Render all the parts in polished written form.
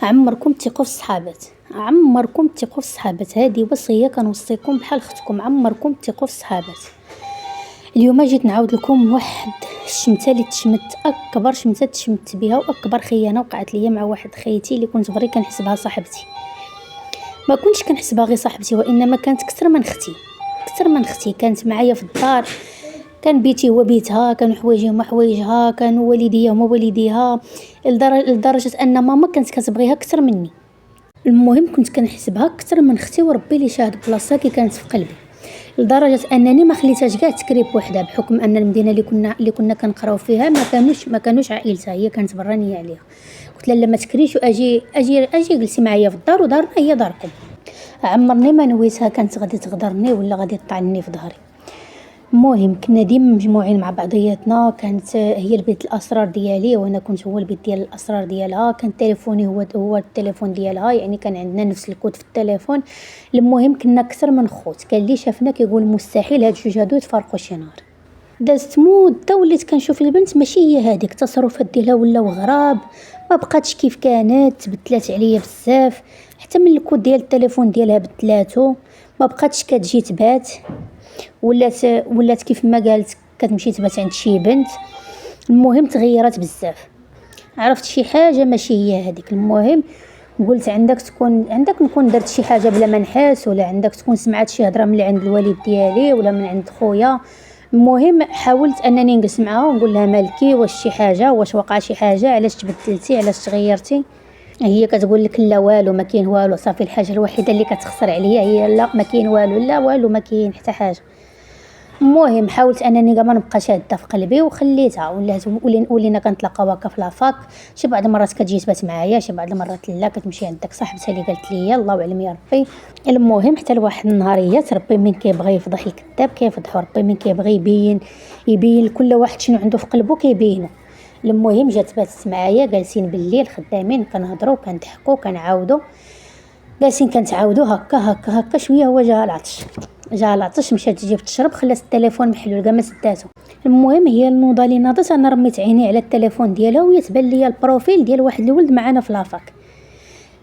عمركم تثقوا في الصحابات، عمركم تثقوا في الصحابات. هذه وصيه كنوصيكم بحال اختكم، عمركم تثقوا في الصحابات. اليوم جيت نعاود لكم واحد الشمته اللي تشمت، اكبر شمته تشمت بها واكبر خيانه وقعت ليا مع واحد خيتي اللي كنت غير كنحسبها صاحبتي. ما كنتش كنحسبها غير صاحبتي، وانما كانت اكثر من اختي، اكثر من اختي. كانت معايا في الدار، كان بيتي هو بيتها، كانوا حوايجي هما حوايجها، كانوا والديا هما والديها، لدرجه ان ماما كانت كتبغيها اكثر مني. المهم كنت كنحسبها اكثر من اختي، وربي اللي شاهد بلاصتها كي كانت في قلبي، لدرجه انني ما خليتهاش كاع تكري بوحدها، بحكم ان المدينه اللي كنا كنقراو فيها ما كانوش عائلتها، هي كانت برانيه عليها. قلت لها لا ما تكريش، واجي جلسي معايا في الدار، ودارنا هي داركم. عمرني ما نويتها كانت غادي تغدرني ولا غادي تطعني في ظهري. المهم كنا ديما مجموعين مع بعضياتنا، كانت هي البيت الاسرار ديالي وانا كنت هو البيت ديال الاسرار ديالها، كان تليفوني هو التليفون ديالها، يعني كان عندنا نفس الكود في التليفون. المهم كنا اكثر من خوت، كان اللي شافنا كيقول مستحيل هاد الجوج هادو يتفارقوا شي نهار. دازت مده وليت كنشوف البنت ماشي هي هذيك، التصرفات ديالها ولاو غراب، ما بقاتش كيف كانت، تبدلات عليا بزاف، حتى من الكود ديال التليفون ديالها بدلاتو، ما بقاتش كتجي تبات، ولات كيف ما قالت كتمشي تبات عند شي بنت. المهم تغيرت بزاف، عرفت شي حاجه ماشي هي هذيك. المهم قلت عندك نكون درت شي حاجه بلا ما نحس، ولا عندك تكون سمعت شي هضره من عند الوالد ديالي ولا من عند خويا. المهم حاولت انني نجلس معها ونقول لها مالكي، واش شي حاجه، واش وقع شي حاجه، علاش تبدلتي، علاش تغيرتي؟ هي كتقول لك لا والو، ما كاين والو، صافي الحاجه الوحيده اللي كتخسر عليا هي لا ما كاين والو، لا والو ما كاين حتى حاجه. المهم حاولت انني كاع ما نبقاش هاده في قلبي وخليتها، ولينا كنتلاقاو هكا في لافاك، شي بعض المرات كتجي تبات معايا، شي بعض المرات لا كتمشي عندك صاحبتها اللي قالت لي الله اعلم يا ربي. المهم حتى لواحد النهاريات ربي من كيبغي يفضح الكذاب كيفضحو، ربي من كيبغي يبين لكل واحد شنو عنده في قلبه كيبينه. المهم جات باتت معايا، جالسين بالليل خدامين كنهضروا كنضحكوا كنعاودوا، جالسين كنتعاودوا هكا شويه. هو جا العطش مشات تجيب تشرب، خلات التليفون محلول كاع ما سداتو. المهم هي النوضه اللي ناضت، انا رميت عيني على التليفون ديالها وهي تبان ليا البروفيل ديال واحد الولد معانا في لافاك.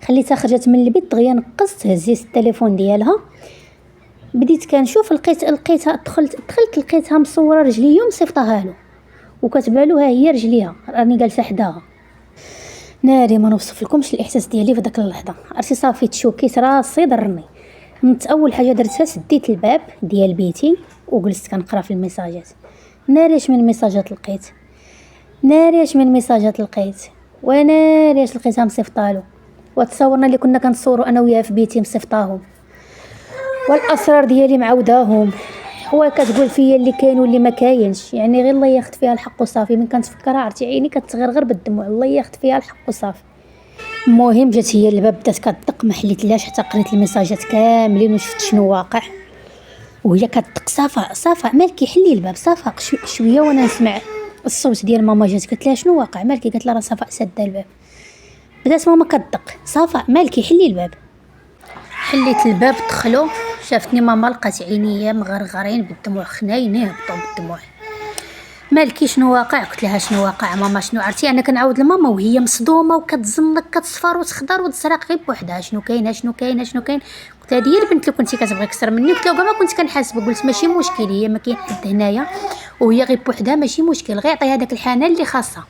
خليتها خرجت من البيت دغيا، نقصت هزيت التليفون ديالها، بديت كنشوف لقيتها دخلت لقيتها مصوره رجليا ومصيفطاها له، وكتبان له ها هي رجليها راني جالسه حداها. ناري ما نوصف لكمش الاحساس ديالي في داك اللحظه، عرفتي صافي تشوكيت راسي ضرني. نت اول حاجه درتها سديت الباب ديال بيتي وجلست كنقرا في الميساجات. ناريش من الميساجات لقيت، وناريش لقيتها مصيفطالو، وتصورنا اللي كنا كنصوروا انا وياها في بيتي مصيفطاهم، والاسرار ديالي معاوداهم. هو كتقول فيا اللي كاين واللي ما كاينش، يعني غير الله ياخذ فيها الحق وصافي. من كنتفكرها عرفتي عيني كتغير بالدموع، الله ياخذ فيها الحق وصافي. المهم جات هي الباب بدات كتدق، ما حليتلاش حتى قريت الميساجات كاملين وشفت شنو واقع، وهي كتدق صافا مالكي حلي الباب. صافا شويه وانا نسمع الصوت ديال ماما جات، قلت لها شنو واقع مالكي؟ قالت لها راه صافا ساده الباب. بدات ماما كتدق، صافا مالكي حلي الباب. حليت الباب دخلوا، شافتني ماما لقات عينيا مغرغرين بالدموع، خناين يهبطوا بالدموع. مالكي شنو واقع؟ قلت لها شنو واقع ماما شنو؟ عرفتي انا كنعاود لماما وهي مصدومه وكتزنق كتصفر وتخضر وتزرق غير بوحدها. شنو كاين؟ قلت لها هي البنت اللي كنتي كتبغي اكثر مني. قلت لها كاع ما كنت كنحاسب، قلت ماشي مشكل، هي ما كاين حد هنايا وهي غير بوحدها ماشي مشكل، غير عطيها داك الحنان اللي خاصها،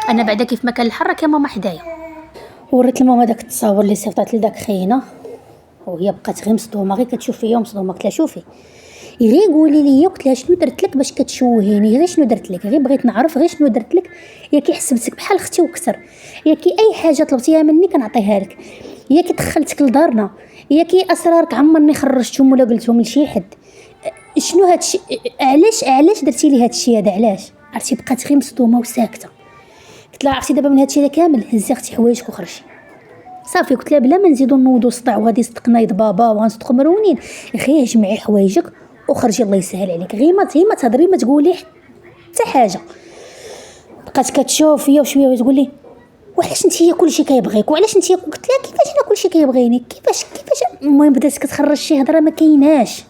انا بعدا كيف ما كان الحرك يا ماما حدايا. وريت لماما داك التصاور اللي صيفطات لداك خينا، وهي بقات غير مصدومه، غير كتشوف فيا ومصدومه. قلت لها شوفي غير قولي لي، قلت لها شنو درت لك باش كتشوهيني؟ غير شنو درت لك؟ غير بغيت نعرف غير شنو درت لك، يا كي حسبتك بحال اختي وكثر، يا كي اي حاجه طلبتيها مني كنعطيها لك، يا كي دخلتك لدارنا، يا كي اسرارك عمرني خرجتهم ولا قلتهم لشي حد. شنو هادشي؟ علاش درتي لي هادشي هذا؟ علاش؟ عرفتي بقات غير مصدومه وساكته. قلت لها عرفتي دابا من هادشي هذا كامل هزي اختي حوايجك وخرجي صافي. قلت لها بلا ما نزيدو نوضو صداع وغادي صدق نايض بابا وغنصدقو مرونين، غير جمعي حوايجك وخرجي الله يسهل عليك، غير ما تهضري ما تقولي حتى حاجه. بقات كتشوف فيا وشويه وتقول لي وعلاش انت هي كلشي كيبغيك، وعلاش انت؟ قلت لها كيفاش انا كلشي كيبغيني؟ كيفاش؟ المهم بدات كتخرج شي هضره ما كايناش.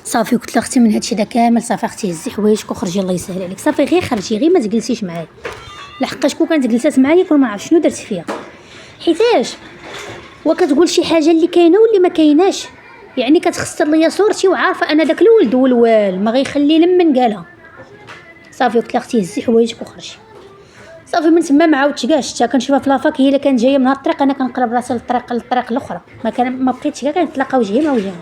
صافي قلت لها اختي من هادشي دا كامل صافي اختي هزي حوايجك وخرجي الله يسهل عليك، صافي غير خرجي، غير ما تجلسيش معايا. لحقاش كون كانت جلسات معايا كون ما عرف شنو درت فيها، حيتاش وكتقول شي حاجه اللي كاينه واللي ما كايناش، يعني كتخسر ليا صورتي وعارفه انا داك الولد والوال ما غيخلي لمن قالها. صافي قلت لها اختي هزي حوايجك وخرجي. صافي من تما ما عاودتش كاع شتا كنشوفها في لافاك، هي اللي كانت جايه من هاد الطريق انا كنقلب راسي للطريق الاخرى، ما بقيتش كاع كنتلاقاو وجهي مع وجهها.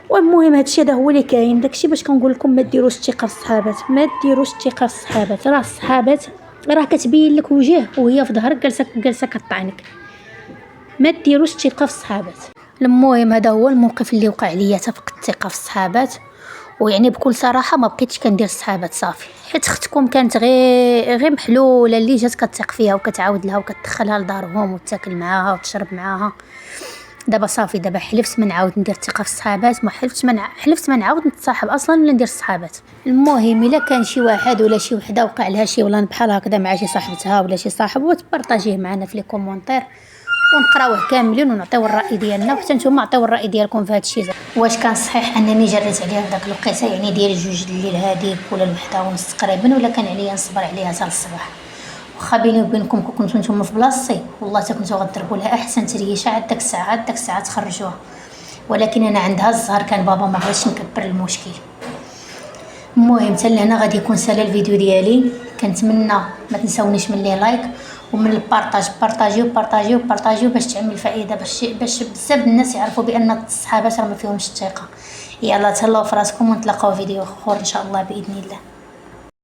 والمهم هادشي هذا هو اللي كاين. داكشي باش كنقول لكم ما ديروش الثقه في الصحابات، ما ديروش الثقه في الصحابات. راه الصحابات راه كتبين لك وجه وهي في ظهرك جالسه كطعنك. ما ديروش الثقه في الصحابات. المهم هذا هو الموقف اللي وقع ليا، تفقدت الثقه في الصحابات، ويعني بكل صراحه ما بقيتش كندير الصحابات صافي، حيت اختكم كانت غير محلوله اللي جات كتثق فيها وكتعاود لها وكتدخلها لدارهم وتاكل معاها وتشرب معاها. دابا صافي، دابا حلفت ما نعاود ندير الثقه في الصحابات، ما حلفت ما نعاود نتصاحب اصلا ولا ندير الصحابات. المهم الا كان شي واحد ولا شي وحده وقع لها شي ولا بحال هكذا مع شي صاحبتها ولا شي صاحب، وتبارطاجيه معنا في لي كومونتير ونقراوه كاملين ونعطيو الراي ديالنا، وحتى نتوما عطيو الراي ديالكم في هذا الشيء. واش كان صحيح انني جريت عليها في داك الوقيته، يعني ديال جوج الليل هذيك ولا الوحده ونص تقريبا، ولا كان عليا نصبر عليها حتى الصباح؟ واخا بيني وبينكم كنتو نتوما في بلاصتي والله حتى كنتو غضربوا لها احسن تريشه عاد داك الساعه تخرجوها، ولكن انا عندها الزهر كان بابا ما بغاش نكبر المشكل. المهم حتى لهنا غادي يكون سالا الفيديو ديالي، كنتمنى ما تنساونيش من لي لايك ومن البارطاج، بارطاجيو باش تعمل فائده، باش بزاف الناس يعرفوا بان الصحابه راه ما فيهمش الثقه. يلا تهلاو في راسكم ونتلاقاو فيديو اخر ان شاء الله باذن الله.